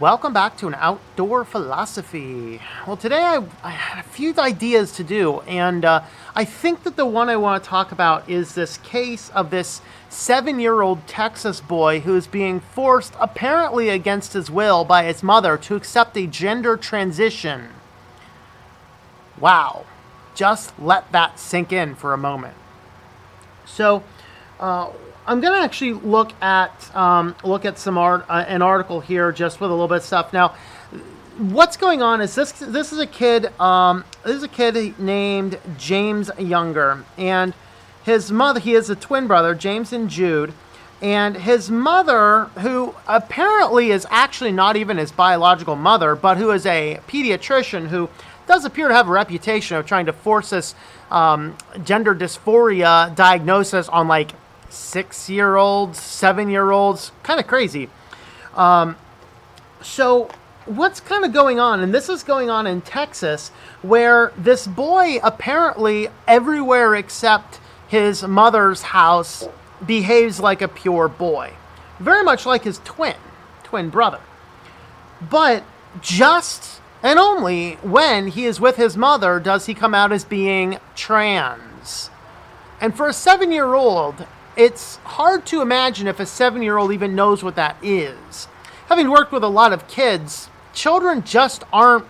Welcome back to an outdoor philosophy. Well, today I had a few ideas to do, and I think that the one I want to talk about is this case of this 7-year-old Texas boy who is being forced, apparently against his will, by his mother to accept a gender transition. Wow. Just let that sink in for a moment. So, I'm going to actually look at some an article here just with a little bit of stuff. Now, what's going on is this is a kid named James Younger, and his mother, he has a twin brother, James and Jude, and his mother, who apparently is actually not even his biological mother, but who is a pediatrician who does appear to have a reputation of trying to force this gender dysphoria diagnosis on like 6-year-olds, 7-year-olds, kind of crazy. So what's kind of going on, and this is going on in Texas, where this boy apparently everywhere except his mother's house behaves like a pure boy, very much like his twin brother. But just and only when he is with his mother does he come out as being trans. And for a 7-year-old, it's hard to imagine if a 7-year-old even knows what that is. Having worked with a lot of kids, children just aren't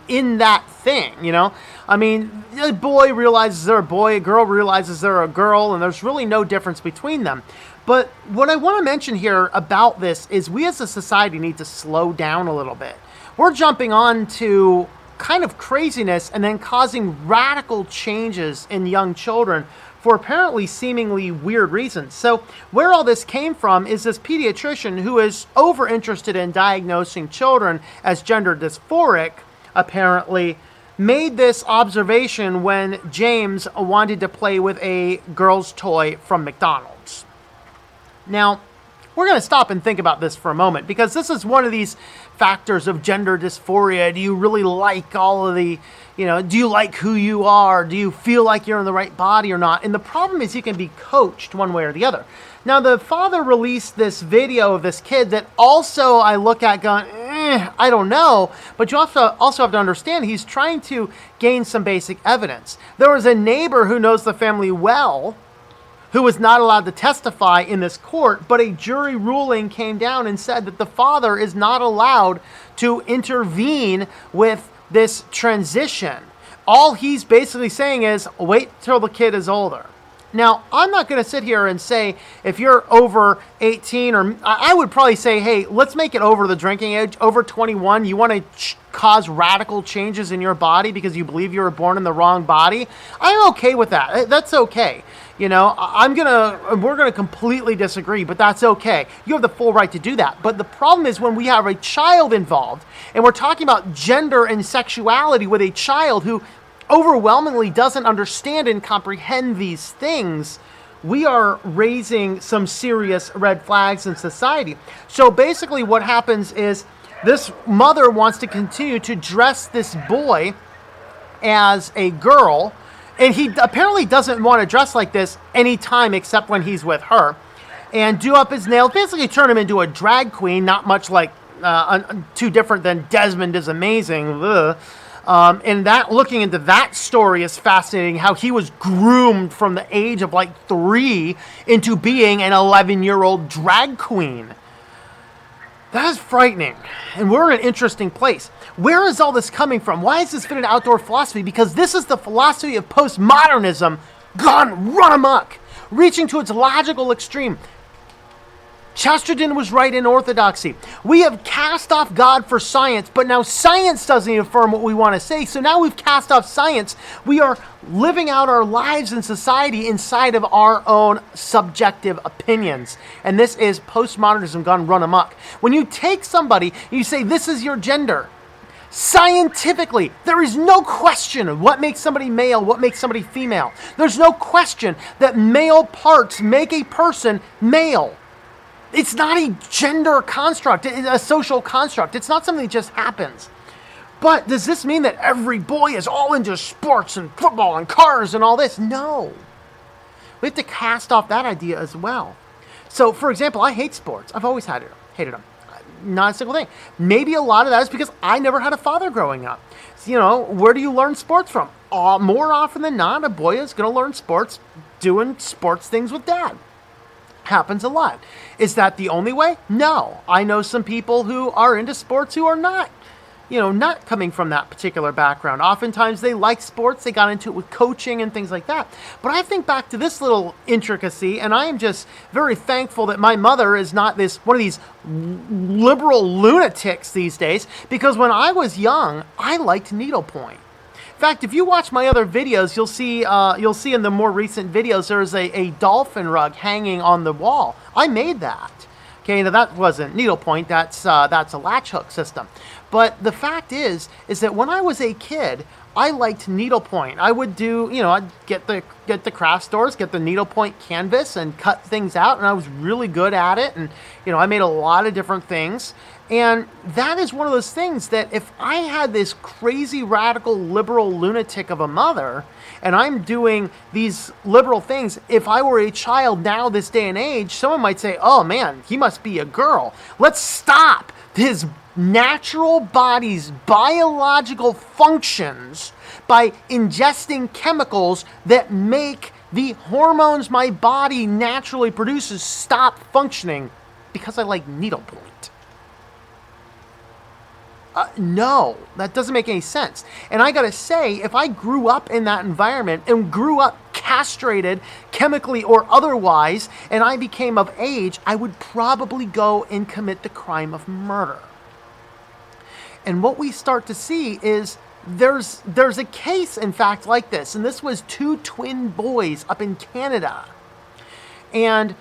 in that thing, you know? I mean, a boy realizes they're a boy, a girl realizes they're a girl, and there's really no difference between them. But what I want to mention here about this is we as a society need to slow down a little bit. We're jumping on to kind of craziness and then causing radical changes in young children for apparently seemingly weird reasons. So where all this came from is this pediatrician who is over interested in diagnosing children as gender dysphoric, apparently, made this observation when James wanted to play with a girl's toy from McDonald's. Now, we're going to stop and think about this for a moment, because this is one of these factors of gender dysphoria. Do you really like all of the, do you like who you are? Do you feel like you're in the right body or not? And the problem is you can be coached one way or the other. Now, the father released this video of this kid that also I look at going, I don't know. But you also have to understand he's trying to gain some basic evidence. There was a neighbor who knows the family well who was not allowed to testify in this court, but a jury ruling came down and said that the father is not allowed to intervene with this transition. All he's basically saying is, wait till the kid is older. Now, I'm not going to sit here and say if you're over 18, or I would probably say, hey, let's make it over the drinking age, over 21. You want to cause radical changes in your body because you believe you were born in the wrong body. I'm okay with that. That's okay. We're going to completely disagree, but that's okay. You have the full right to do that. But the problem is when we have a child involved, and we're talking about gender and sexuality with a child who overwhelmingly doesn't understand and comprehend these things, we are raising some serious red flags in society. So basically what happens is this mother wants to continue to dress this boy as a girl, and he apparently doesn't want to dress like this anytime except when he's with her, and do up his nails, basically turn him into a drag queen, not much like too different than Desmond is Amazing. And that, looking into that story is fascinating, how he was groomed from the age of like 3 into being an 11-year-old drag queen. That is frightening. And we're in an interesting place. Where is all this coming from? Why is this fit in outdoor philosophy? Because this is the philosophy of postmodernism gone run amok, reaching to its logical extreme. Chesterton was right in orthodoxy. We have cast off God for science, but now science doesn't affirm what we want to say. So now we've cast off science. We are living out our lives in society inside of our own subjective opinions. And this is postmodernism gone run amok. When you take somebody and you say, this is your gender, scientifically, there is no question of what makes somebody male, what makes somebody female. There's no question that male parts make a person male. It's not a gender construct, it's a social construct. It's not something that just happens. But does this mean that every boy is all into sports and football and cars and all this? No. We have to cast off that idea as well. So, for example, I hate sports. I've always hated them. not a single thing. Maybe a lot of that is because I never had a father growing up. So, where do you learn sports from? More often than not, a boy is going to learn sports doing sports things with dad. Happens a lot. Is that the only way? No. I know some people who are into sports who are not coming from that particular background. Oftentimes they like sports, they got into it with coaching and things like that. But I think back to this little intricacy, and I am just very thankful that my mother is not one of these liberal lunatics these days, because when I was young, I liked needlepoint. In fact, if you watch my other videos, you'll see in the more recent videos there's a dolphin rug hanging on the wall. I made that. Okay, now that wasn't needlepoint, that's a latch hook system. But the fact is that when I was a kid, I liked needlepoint. I would I'd get the craft stores, get the needlepoint canvas and cut things out, and I was really good at it. And, I made a lot of different things. And that is one of those things that if I had this crazy, radical, liberal lunatic of a mother, and I'm doing these liberal things, if I were a child now, this day and age, someone might say, oh man, he must be a girl. Let's stop his natural body's biological functions by ingesting chemicals that make the hormones my body naturally produces stop functioning because I like needlepoint. No, that doesn't make any sense. And I gotta say, if I grew up in that environment and grew up castrated, chemically or otherwise, and I became of age, I would probably go and commit the crime of murder. And what we start to see is there's a case, in fact, like this. And this was 2 twin boys up in Canada. And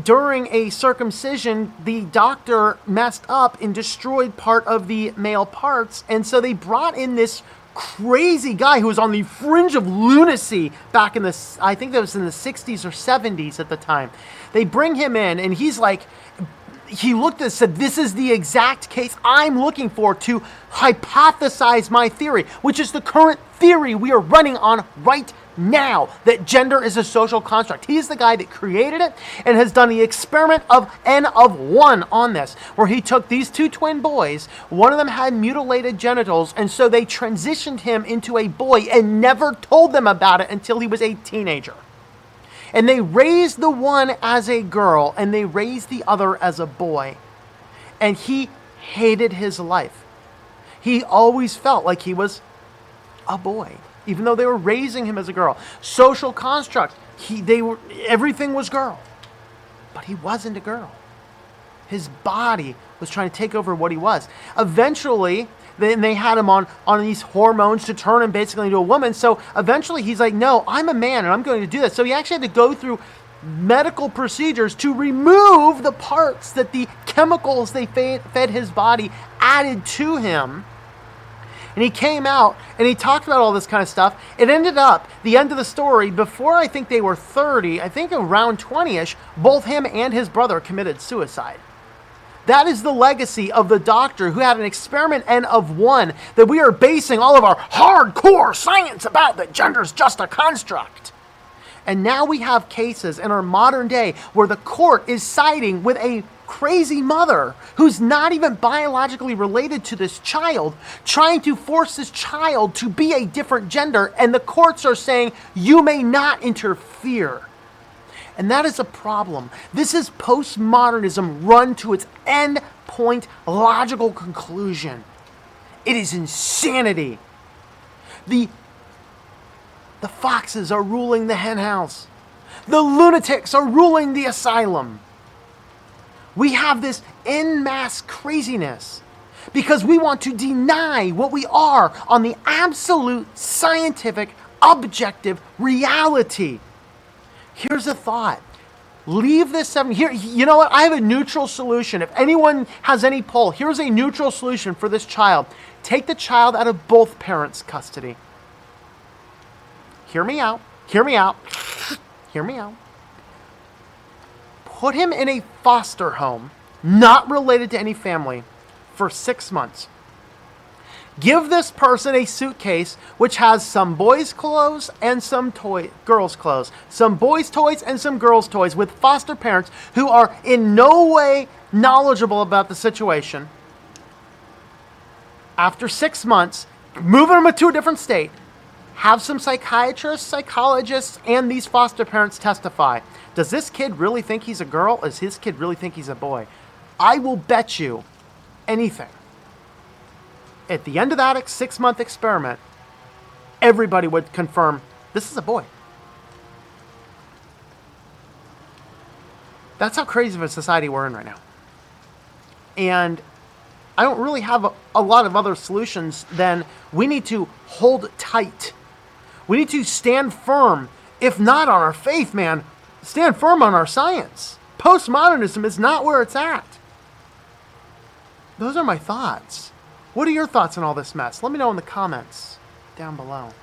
during a circumcision, the doctor messed up and destroyed part of the male parts. And so they brought in this crazy guy who was on the fringe of lunacy back in I think that was in the 60s or 70s at the time. They bring him in and he's like, he looked at it, said, this is the exact case I'm looking for to hypothesize my theory, which is the current theory we are running on right now, that gender is a social construct. He's the guy that created it and has done the experiment of N of 1 on this, where he took these 2 twin boys, one of them had mutilated genitals, and so they transitioned him into a boy and never told them about it until he was a teenager. And they raised the one as a girl, and they raised the other as a boy. And he hated his life. He always felt like he was a boy, even though they were raising him as a girl. Social construct. Everything was girl. But he wasn't a girl. His body was trying to take over what he was. Eventually, then they had him on these hormones to turn him basically into a woman. So eventually he's like, no, I'm a man and I'm going to do this. So he actually had to go through medical procedures to remove the parts that the chemicals they fed his body added to him. And he came out and he talked about all this kind of stuff. It ended up, the end of the story, before I think they were 30, I think around 20-ish, both him and his brother committed suicide. That is the legacy of the doctor who had an experiment N of 1 that we are basing all of our hardcore science about, that gender is just a construct. And now we have cases in our modern day where the court is siding with a crazy mother who's not even biologically related to this child, trying to force this child to be a different gender, and the courts are saying, you may not interfere. And that is a problem. This is postmodernism run to its end point logical conclusion. It is insanity. The foxes are ruling the hen house. The lunatics are ruling the asylum. We have this en masse craziness because we want to deny what we are on the absolute scientific, objective reality. Here's a thought. Leave this 7 here. You know what? I have a neutral solution. If anyone has any pull, here's a neutral solution for this child. Take the child out of both parents' custody. Hear me out. Hear me out. Hear me out. Put him in a foster home, not related to any family, for 6 months. Give this person a suitcase which has some boys' clothes and some girls' clothes, some boys' toys and some girls' toys, with foster parents who are in no way knowledgeable about the situation. After 6 months, move them to a different state. Have some psychiatrists, psychologists, and these foster parents testify. Does this kid really think he's a girl? Does his kid really think he's a boy? I will bet you anything. At the end of that 6-month experiment, everybody would confirm this is a boy. That's how crazy of a society we're in right now. And I don't really have a lot of other solutions than we need to hold tight. We need to stand firm, if not on our faith, man, stand firm on our science. Postmodernism is not where it's at. Those are my thoughts. What are your thoughts on all this mess? Let me know in the comments down below.